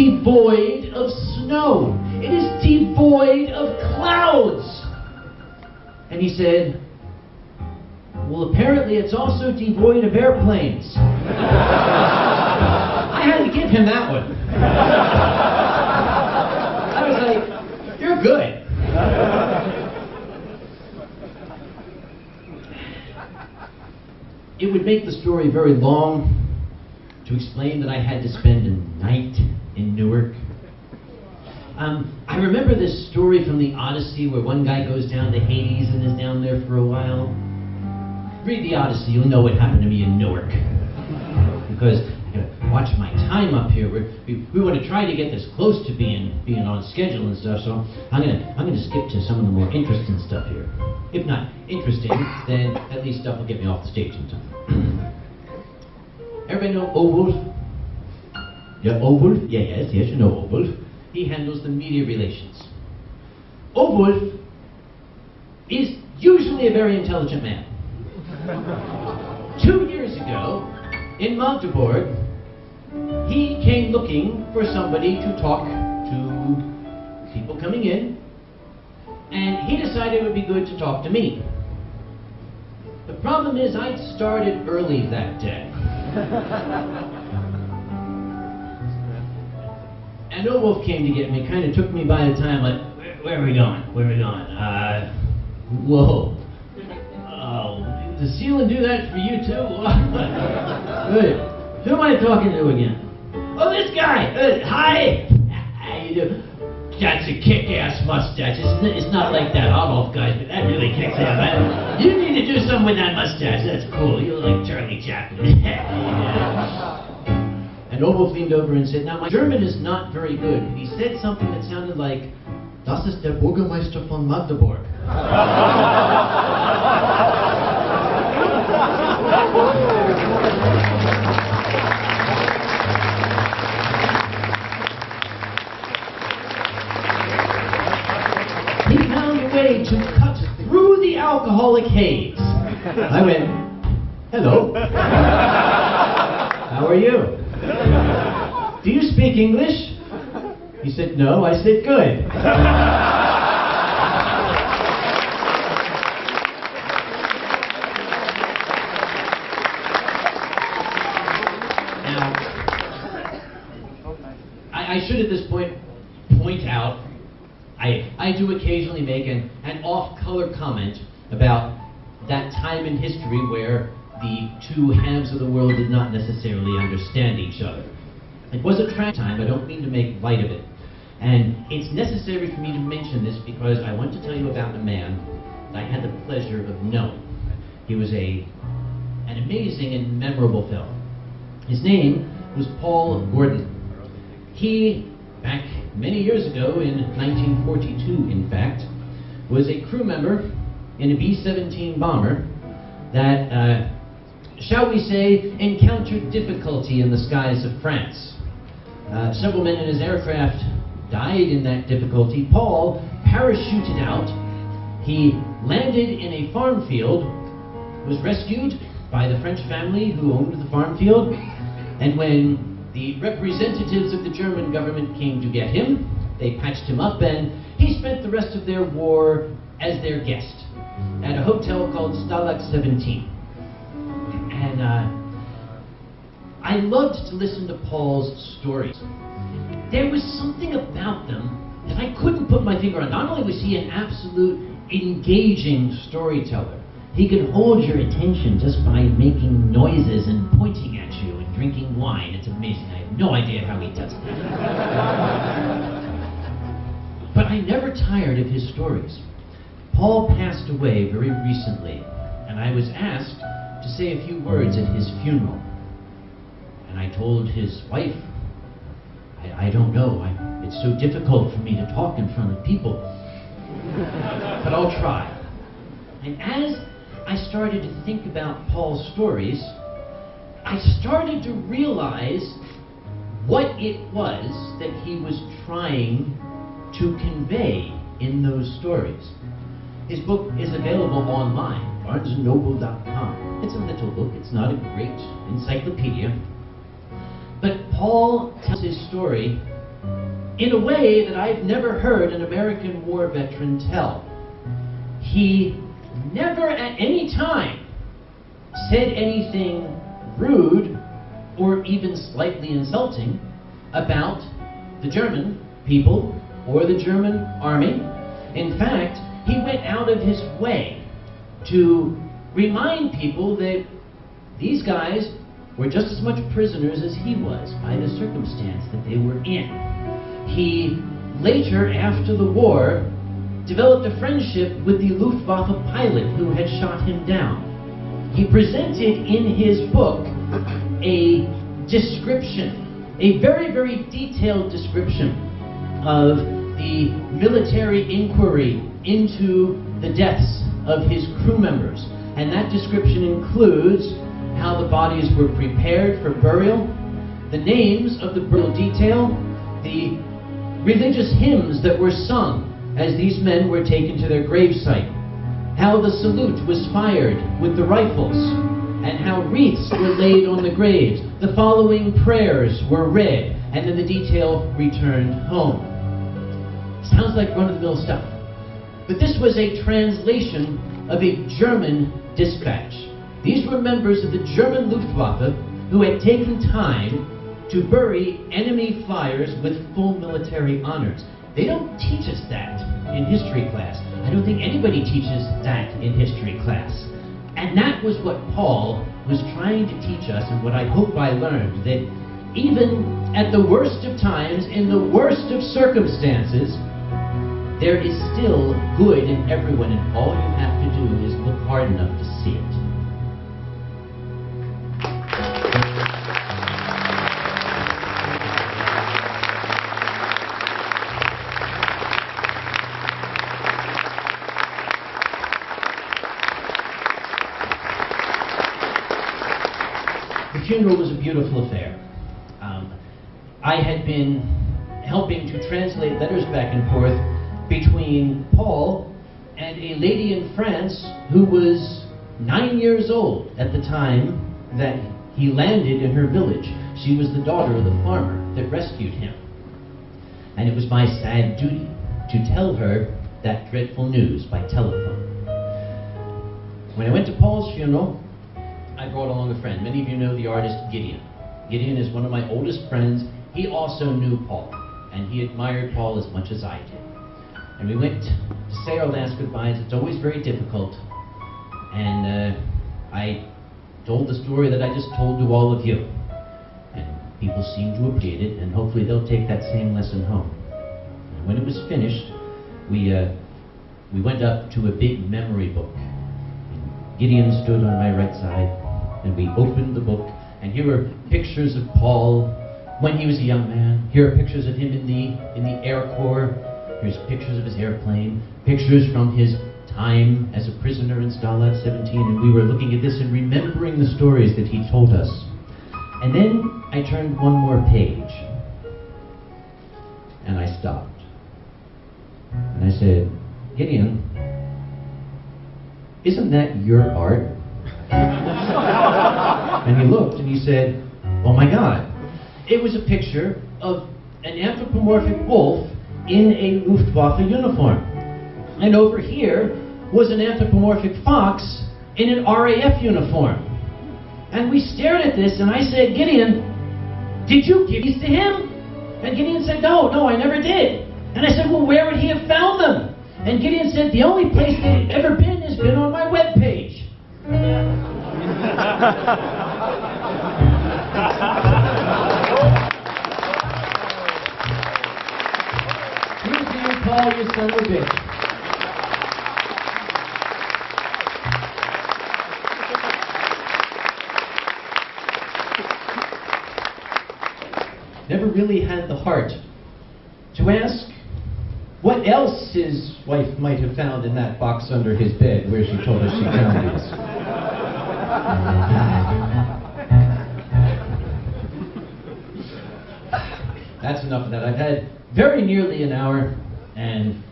devoid of snow. It is devoid of clouds. And he said, well, apparently it's also devoid of airplanes. I had to give him that one. I was like, you're good. It would make the story very long to explain that I had to spend a night in Newark. I remember this story from the Odyssey where one guy goes down to Hades and is down there for a while. Read the Odyssey, you'll know what happened to me in Newark. Because I gotta watch my time up here. We want to try to get this close to being on schedule and stuff, so I'm gonna skip to some of the more interesting stuff here. If not interesting, then at least stuff will get me off the stage in time. Everybody know Overwolf? Yeah, Overwolf? Yeah, yes, you know Overwolf. He handles the media relations. Overwolf is usually a very intelligent man. 2 years ago, in Magdeburg, he came looking for somebody to talk to people coming in, and he decided it would be good to talk to me. The problem is I'd started early that day. And Overwolf came to get me, kind of took me by the time, like, where are we going? Where are we going? Whoa. Oh, does ceiling do that for you too? Good. Who am I talking to again? Oh, this guy! Hi! How you doing? That's a kick-ass mustache. It's not like that Adolf guy, but that really kicks ass. You need to do something with that mustache. That's cool. You look like Charlie Chaplin. And Overwolf leaned over and said, now my German is not very good. And he said something that sounded like, das ist der Bürgermeister von Magdeburg. He found a way to cut through the alcoholic haze. I went, hello. How are you? Do you speak English? He said, no. I said, good. Now, I should at this point out, I do occasionally make an off-color comment about that time in history where the two halves of the world did not necessarily understand each other. It was a tragic time, I don't mean to make light of it. And it's necessary for me to mention this because I want to tell you about a man that I had the pleasure of knowing. He was an amazing and memorable fellow. His name was Paul Gordon. He, back many years ago, in 1942 in fact, was a crew member in a B-17 bomber that, shall we say, encountered difficulty in the skies of France. Several men in his aircraft died in that difficulty. Paul parachuted out. He landed in a farm field, was rescued by the French family who owned the farm field, and when the representatives of the German government came to get him, they patched him up, and he spent the rest of their war as their guest at a hotel called Stalag 17. And I loved to listen to Paul's stories. There was something about them that I couldn't put my finger on. Not only was he an absolute engaging storyteller, he could hold your attention just by making noises and pointing at you and drinking wine. It's amazing. I have no idea how he does that. But I never tired of his stories. Paul passed away very recently, and I was asked to say a few words at his funeral. And I told his wife, I don't know, it's so difficult for me to talk in front of people. But I'll try. And as I started to think about Paul's stories, I started to realize what it was that he was trying to convey in those stories. His book is available online, barnesandnoble.com. It's a little book, it's not a great encyclopedia. But Paul tells his story in a way that I've never heard an American war veteran tell. He never at any time said anything rude or even slightly insulting about the German people or the German army. In fact, he went out of his way to remind people that these guys were just as much prisoners as he was by the circumstance that they were in. He later, after the war, developed a friendship with the Luftwaffe pilot who had shot him down. He presented in his book a description, a very, very detailed description of the military inquiry into the deaths of his crew members. And that description includes how the bodies were prepared for burial, the names of the burial detail, the religious hymns that were sung as these men were taken to their gravesite, how the salute was fired with the rifles, and how wreaths were laid on the graves. The following prayers were read, and then the detail returned home. Sounds like run-of-the-mill stuff. But this was a translation of a German dispatch. These were members of the German Luftwaffe who had taken time to bury enemy flyers with full military honors. They don't teach us that in history class. I don't think anybody teaches that in history class. And that was what Paul was trying to teach us, and what I hope I learned, that even at the worst of times, in the worst of circumstances, there is still good in everyone, and all you have to do is look hard enough to see it. The funeral was a beautiful affair. I had been helping to translate letters back and forth between Paul and a lady in France who was 9 years old at the time that he landed in her village. She was the daughter of the farmer that rescued him. And it was my sad duty to tell her that dreadful news by telephone. When I went to Paul's funeral, I brought along a friend. Many of you know the artist Gideon. Gideon is one of my oldest friends. He also knew Paul, and he admired Paul as much as I did. And we went to say our last goodbyes. It's always very difficult. And I told the story that I just told to all of you. And people seemed to appreciate it, and hopefully they'll take that same lesson home. And when it was finished, we went up to a big memory book. And Gideon stood on my right side, and we opened the book, and here were pictures of Paul when he was a young man. Here are pictures of him in the Air Corps. Here's pictures of his airplane, pictures from his time as a prisoner in Stalag 17, and we were looking at this and remembering the stories that he told us. And then I turned one more page, and I stopped. And I said, Gideon, isn't that your art? And he looked and he said, oh my God. It was a picture of an anthropomorphic wolf in a Luftwaffe uniform. And over here was an anthropomorphic fox in an RAF uniform. And we stared at this, and I said, Gideon, did you give these to him? And Gideon said, no, I never did. And I said, well, where would he have found them? And Gideon said, the only place they've ever been has been on my webpage. Here's to you, Paul, you son of a bitch. Never really had the heart to ask what else his wife might have found in that box under his bed where she told us she found these. That's enough of that. I've had very nearly an hour, and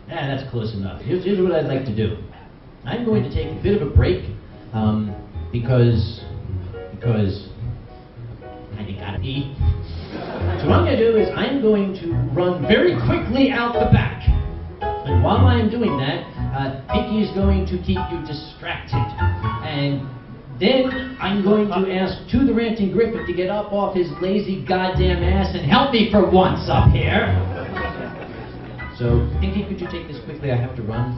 that's close enough. Here's what I'd like to do. I'm going to take a bit of a break because I gotta pee. So what I'm going to do is I'm going to run very quickly out the back. And while I'm doing that, Pinky is going to keep you distracted. And then I'm going to ask To the Ranting Griffin to get up off his lazy goddamn ass and help me for once up here. So, Pinky, could you take this quickly? I have to run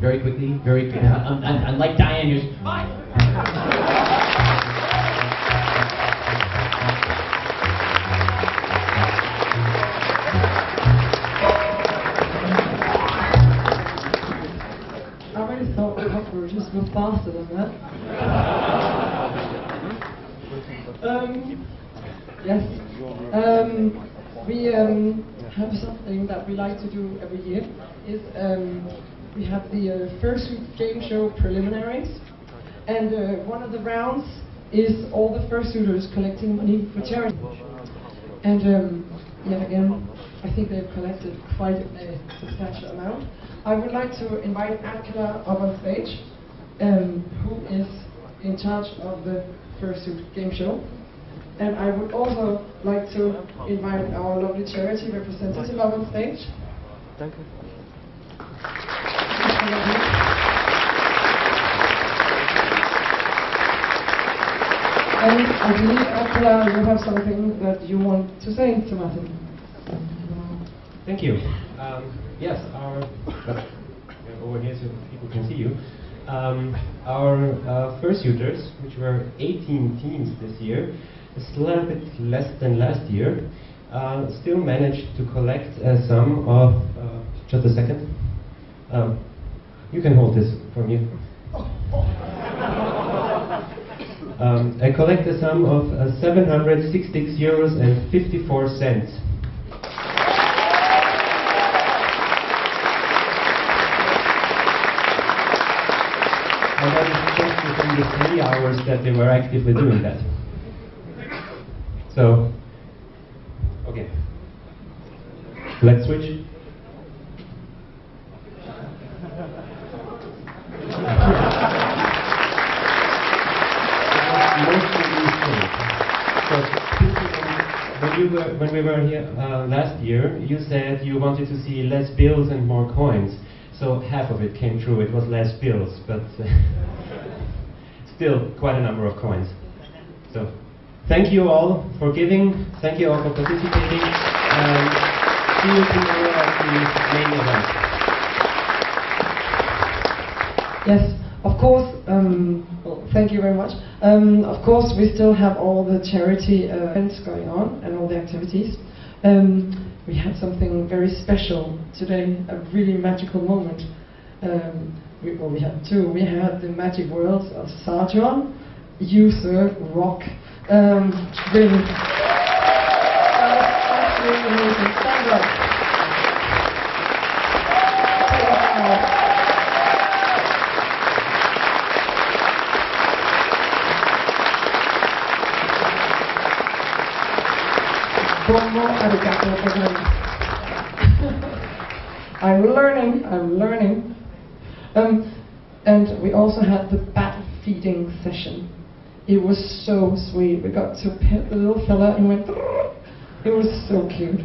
very quickly, very quickly. I'm like Diane, who's... Bye! Cockroaches were faster than that. Yes. We have something that we like to do every year. Is we have the fursuit game show preliminaries, and one of the rounds is all the fursuiters collecting money for charity. And yet again, I think they've collected quite a substantial amount. I would like to invite Angela up on stage, who is in charge of the fursuit game show. And I would also like to invite our lovely charity representative up on stage. Thank you. And I believe, Angela, you have something that you want to say to Martin. Thank you. Yes, over here so people can see you. Our fursuiters, which were 18 teams this year, a little bit less than last year, still managed to collect a sum of, just a second, you can hold this for me. I collect a sum of €766.54. And that is just within the 3 hours that they were actively doing that. So, okay, let's switch. When we were here last year, you said you wanted to see less bills and more coins. So half of it came true. It was less bills, but still quite a number of coins. So thank you all for giving. Thank you all for participating. See you tomorrow at the main event. Yes, of course. Well, thank you very much. Of course, we still have all the charity events going on and all the activities. We had something very special today, a really magical moment. We had two. We had the magic words of Sargon, you sir, rock. Really, absolutely amazing. Stand up. I'm learning. And we also had the bat feeding session. It was so sweet. We got to pet the little fella and went. It was so cute.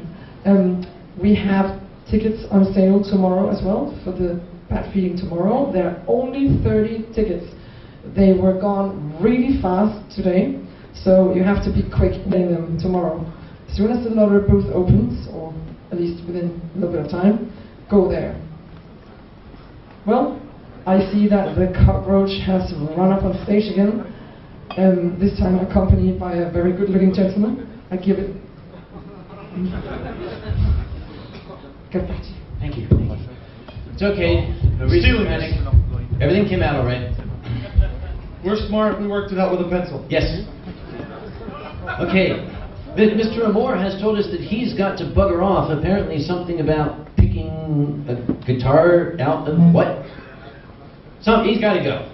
We have tickets on sale tomorrow as well for the bat feeding tomorrow. There are only 30 tickets. They were gone really fast today, so you have to be quick getting them tomorrow. As soon as the lottery booth opens, or at least within a little bit of time, go there. Well, I see that the cockroach has run up on stage again, this time accompanied by a very good-looking gentleman. I give it... Get back to you. Thank you. It's okay. No reason to panic. Everything came out all right. We're smart. We worked it out with a pencil. Yes. Okay. Mr. Amore has told us that he's got to bugger off. Apparently something about picking a guitar out of what? He's got to go.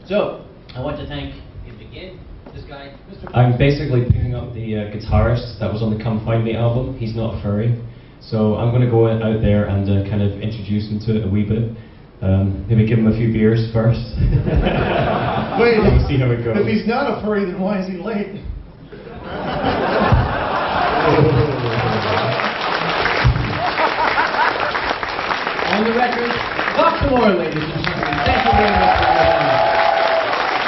So, I want to thank him again. This guy, Mr. I'm basically picking up the guitarist that was on the Come Find Me album. He's not a furry. So I'm going to go out there and kind of introduce him to it a wee bit. Maybe give him a few beers first. Wait, we'll see how it goes. If he's not a furry, then why is he late? On the record, lots more, ladies and gentlemen. Thank you very much for your time.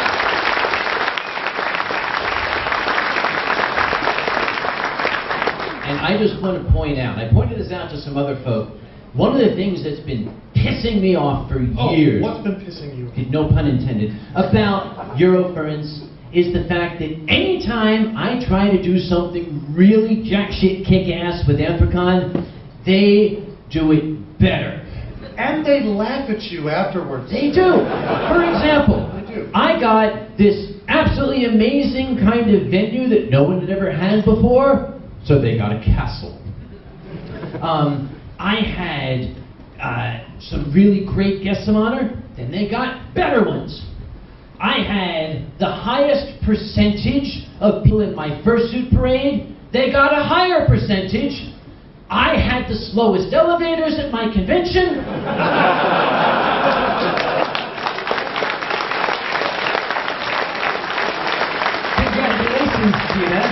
And I just want to point out, I pointed this out to some other folk, one of the things that's been pissing me off for years, What's been pissing you? no pun intended, about Eurofurence is the fact that anytime I try to do something really jack shit kick ass with Anthrocon, they do it better. And they laugh at you afterwards. They do. For example, They do. I got this absolutely amazing kind of venue that no one had ever had before, so they got a castle. I had some really great guests of honor, then they got better ones. I had the highest percentage of people in my fursuit parade, they got a higher percentage. I had the slowest elevators at my convention. Congratulations, Gina.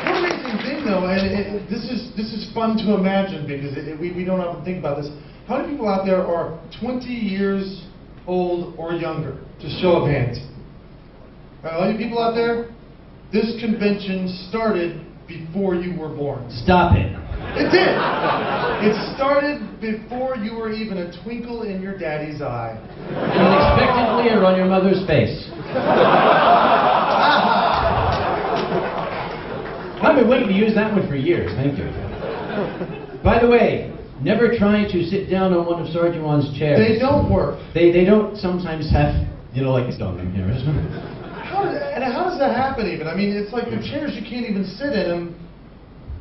One amazing thing, though, and this is fun to imagine because we don't often think about this. How many people out there are 20 years old or younger? Just show of hands. All you people out there, this convention started before you were born. Stop it. It did. It started before you were even a twinkle in your daddy's eye. And an expectant leer on your mother's face. I've been waiting to use that one for years. Thank you. By the way, never try to sit down on one of Sergeant Juan's chairs. They don't work. They don't sometimes have, like it's on them here. How does that happen even? I mean, it's like the chairs, you can't even sit in them.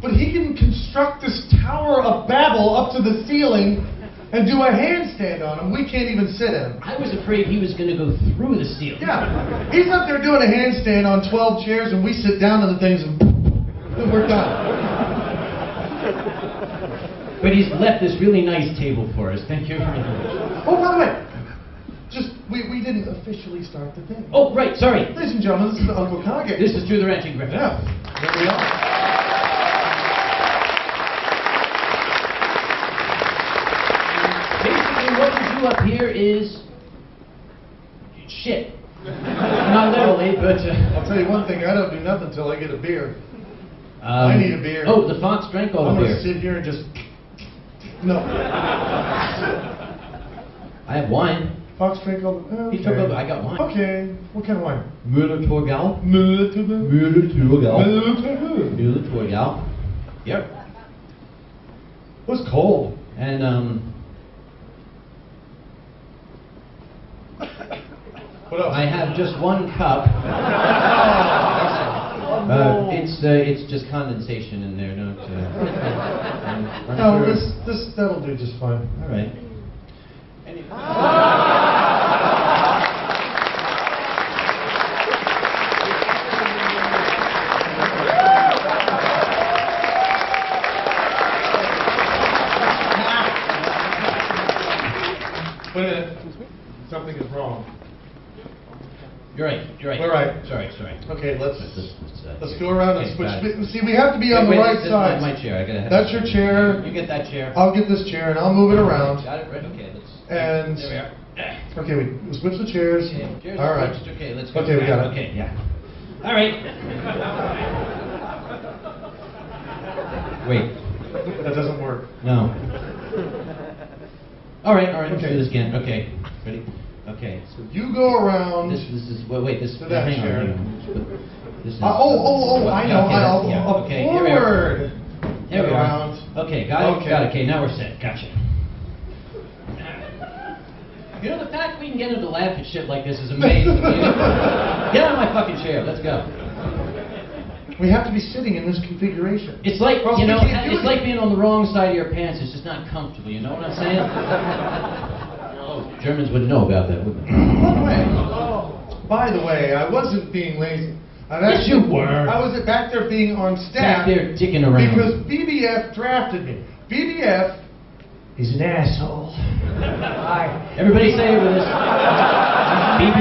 But he can construct this Tower of Babel up to the ceiling and do a handstand on them. We can't even sit in them. I was afraid he was going to go through the ceiling. Yeah. He's up there doing a handstand on 12 chairs and we sit down on the things and we're done. But he's left this really nice table for us. Thank you very much. Oh, by the way, we didn't officially start the thing. Oh, right, sorry. Ladies and gentlemen, this is Uncle Kage. This is To the Ranching Griffin. Yeah, there we are. Basically, what we do up here is shit. Not literally, but... I'll tell you one thing, I don't do nothing until I get a beer. I need a beer. Oh, the fox drank all I'm the going beer. to sit here and just... No. I have wine. Fox drink all the... He took over. I got wine. Okay. What kind of wine? Müller Torgau. Müller Torgau. Müller Torgau. Yep. It was cold. And, What else? I have just one cup. It's just condensation in there. Don't. I'm No, sure. that'll do just fine. All right. Wait a minute. Something is wrong. You're right. We're right. Sorry. Okay, let's Let's go around and okay, switch. got it. See, we have to be on the right this is side. my chair. I gotta have That's your chair. You get that chair. I'll get this chair and I'll move it around. Got it right. Okay. Let's. And there we are. okay, we switch the chairs. Okay, cheers, All right. switched. Okay, let's go. Okay, we got it. Okay, yeah. All right. Wait. That doesn't work. No. All right. Let's Okay. do this again. Okay. Ready? Okay. So you go around. This is wait. This. To that hang chair. on. This is. I know. Okay, I'll okay, here we are. forward. There we Around. are. Okay, got it. Okay. Got it. Okay, now we're set. Gotcha. You know, the fact we can get him to laugh at shit like this is amazing. Get out of my fucking chair. Let's go. We have to be sitting in this configuration. It's like, Or else you we know, can't do it's it. like being on the wrong side of your pants. It's just not comfortable. You know what I'm saying? Oh, Germans wouldn't know about that, would they? By the way, I wasn't being lazy. Yes, you were. I was back there being on staff. Back there dicking around. Because BBF drafted me. BBF is an asshole. Everybody say it with us. BB